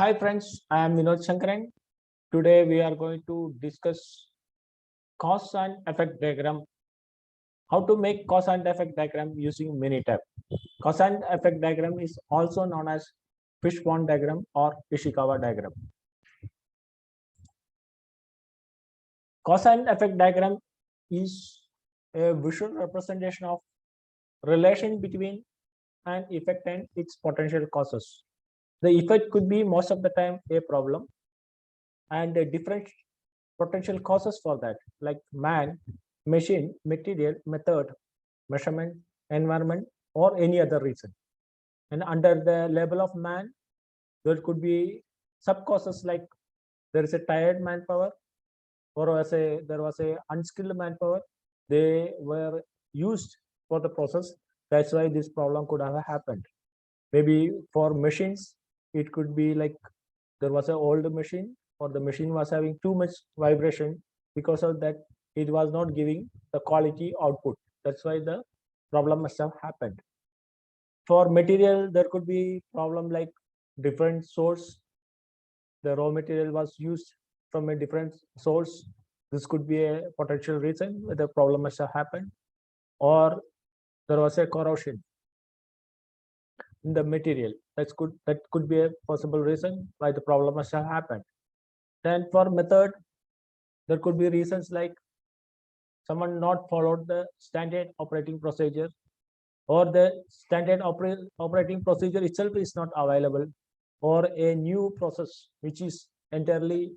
Hi friends, I am Vinod Shankaran. Today we are going to discuss cause and effect diagram. How to make cause and effect diagram using Minitab. Cause and effect diagram is also known as Fishbone diagram or Ishikawa diagram. Cause and effect diagram is a visual representation of relation between an effect and its potential causes. The effect could be most of the time a problem and different potential causes for that, like man, machine, material, method, measurement, environment, or any other reason. And under the label of man, there could be sub causes like there is a tired manpower, or there was a unskilled manpower. They were used for the process. That's why this problem could have happened. Maybe for machines, it could be like there was an old machine, or the machine was having too much vibration. Because of that, it was not giving the quality output. That's why the problem must have happened. For material, there could be problem like different source. The raw material was used from a different source. This could be a potential reason where the problem must have happened. Or there was a corrosion in the material. That could be a possible reason why the problem must have happened. Then for method, there could be reasons like someone not followed the standard operating procedure, or the standard operating procedure itself is not available, or a new process which is entirely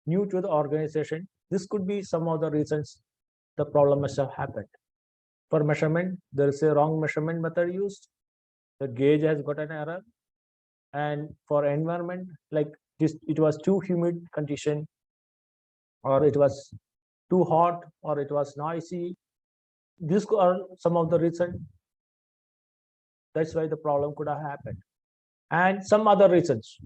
new to the organization. This could be some of the reasons the problem must have happened. For measurement, there is a wrong measurement method used. The gauge has got an error. And for environment, like this, it was too humid condition, or it was too hot, or it was noisy. These are some of the reasons. That's why the problem could have happened. And some other reasons.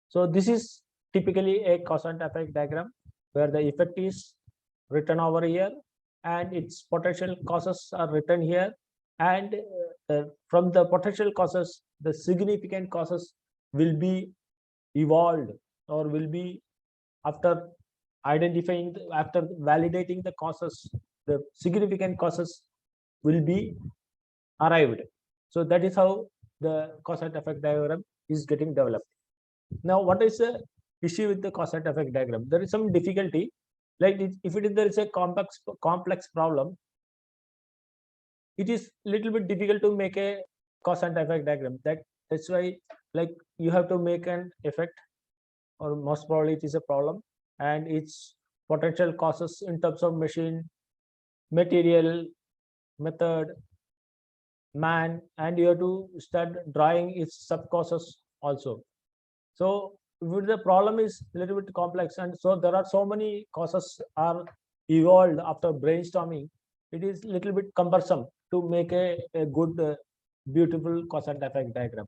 So this is typically a cause and effect diagram where the effect is written over here and its potential causes are written here. And from the potential causes, the significant causes will be evolved, or will be, after after validating the causes, the significant causes will be arrived. So that is how the cause and effect diagram is getting developed. Now, what is the issue with the cause and effect diagram? There is some difficulty. Like if there is a complex problem, it is little bit difficult to make a cause and effect diagram. That's why, like, you have to make an effect, or most probably it is a problem, and its potential causes in terms of machine, material, method, man, and you have to start drawing its sub causes also. So the problem is a little bit complex, and so there are so many causes are evolved after brainstorming. It is a little bit cumbersome to make a good beautiful cause and effect diagram.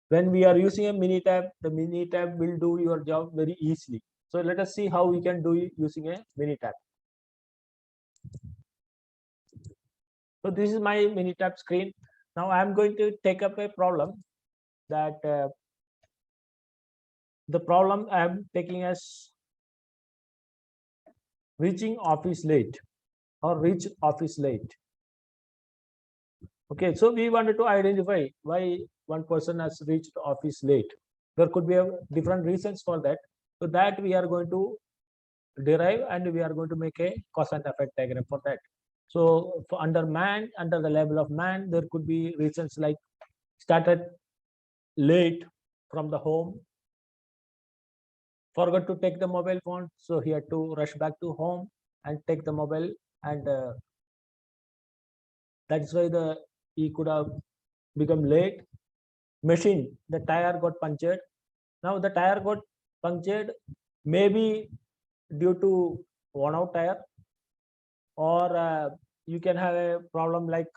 When we are using a Minitab, the Minitab will do your job very easily. So let us see how we can do it using a Minitab. So this is my Minitab screen. Now I am going to take up a problem that the problem I am taking as reaching office late, or reach office late. Okay, so we wanted to identify why one person has reached office late. There could be different reasons for that. So that we are going to derive, and we are going to make a cause and effect diagram for that. So for under the level of man, there could be reasons like started late from the home, forgot to take the mobile phone, so he had to rush back to home and take the mobile, and that's why he could have become late. Machine, the tire got punctured. Now the tire got punctured, maybe due to worn out tire, or you can have a problem like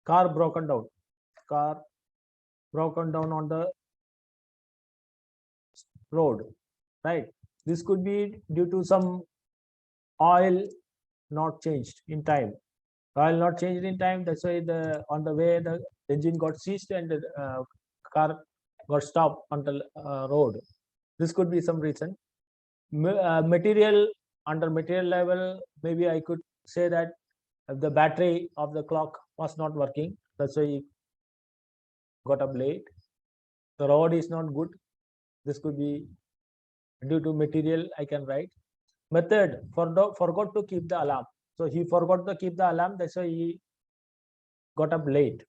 car broken down on the road, right? This could be due to some oil not changed in time. Oil not changed in time, that's why on the way the engine got seized, and the car got stopped on the road. This could be some reason. Material, under material level, maybe I could say that the battery of the clock was not working. That's why it got up late. The road is not good. This could be due to material. I can write. Method, forgot to keep the alarm. So he forgot to keep the alarm. That's why he got up late.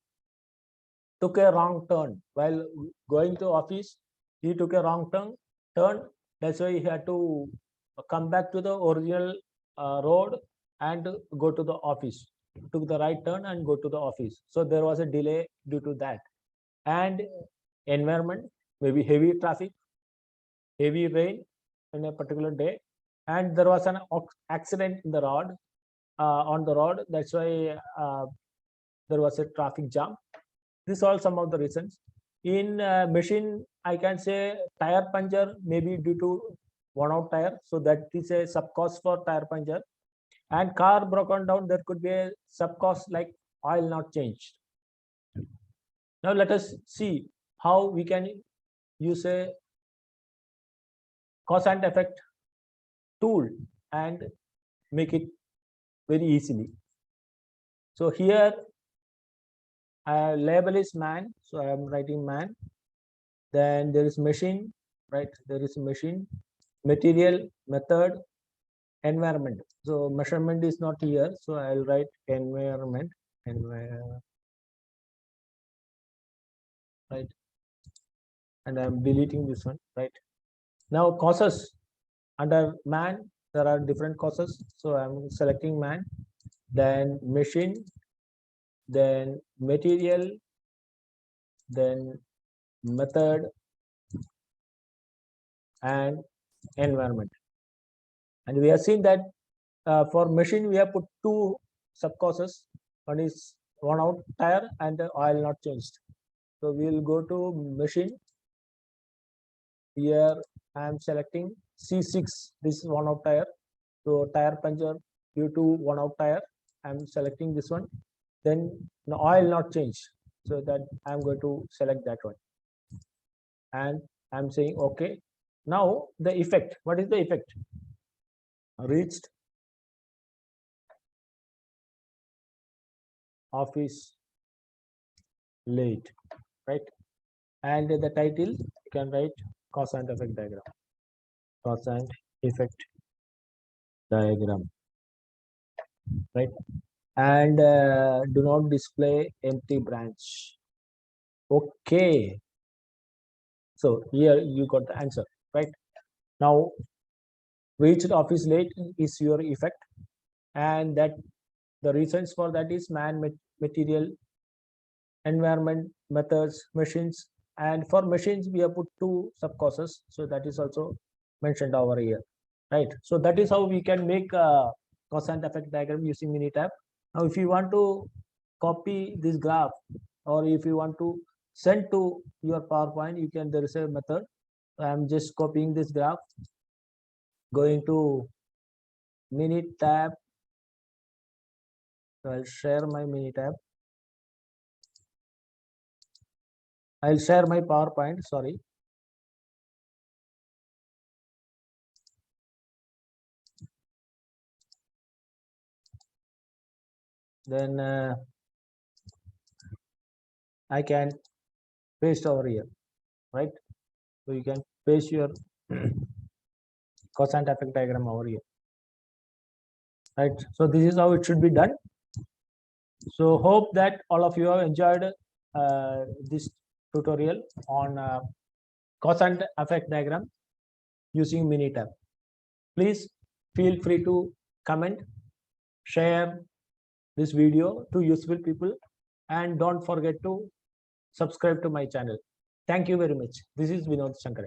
Took a wrong turn while going to office. He took a wrong turn. That's why he had to come back to the original road and go to the office. Took the right turn and go to the office. So there was a delay due to that. And environment, maybe heavy traffic, heavy rain in a particular day, and there was an accident in the road, on the road. That's why there was a traffic jam. These are some of the reasons. In machine, I can say tire puncture, maybe due to worn out tire. So that is a sub cause for tire puncture. And car broken down, there could be a sub cause like oil not changed. Now let us see how we can use a cause and effect tool and make it very easily. So here label is man, so I am writing man. Then there is machine, right? There is machine, material, method, environment. So measurement is not here, so I'll write environment, right? And I'm deleting this one, right? Now causes, under man there are different causes, so I'm selecting man, then machine, then material, then method, and environment. And we have seen that for machine we have put two sub causes. One is worn out tire and the oil not changed. So we will go to machine. Here I am selecting C6. This is worn out tire. So tire puncture due to worn out tire. I am selecting this one. Then the oil not changed. So that I am going to select that one. And I am saying okay. Now the effect. What is the effect? Reached office late, right? And the title you can write cause and effect diagram. Cause and effect diagram, right? And do not display empty branch. Okay. So here you got the answer, right? Now reached office late is your effect, and that the reasons for that is man, material, environment, methods, machines. And for machines we have put two sub causes, so that is also mentioned over here, right? So that is how we can make a cause and effect diagram using Minitab. Now if you want to copy this graph, or if you want to send to your PowerPoint, you can, there is a method. I'm just copying this graph, going to Minitab. So I'll share my Minitab. I'll share my PowerPoint, sorry. Then I can paste over here, right? So you can paste your cause and effect diagram over here, right? So this is how it should be done. So hope that all of you have enjoyed this tutorial on cause and effect diagram using Minitab. Please feel free to comment, share this video to useful people, and don't forget to subscribe to my channel. Thank you very much. This is Vinod Shankare.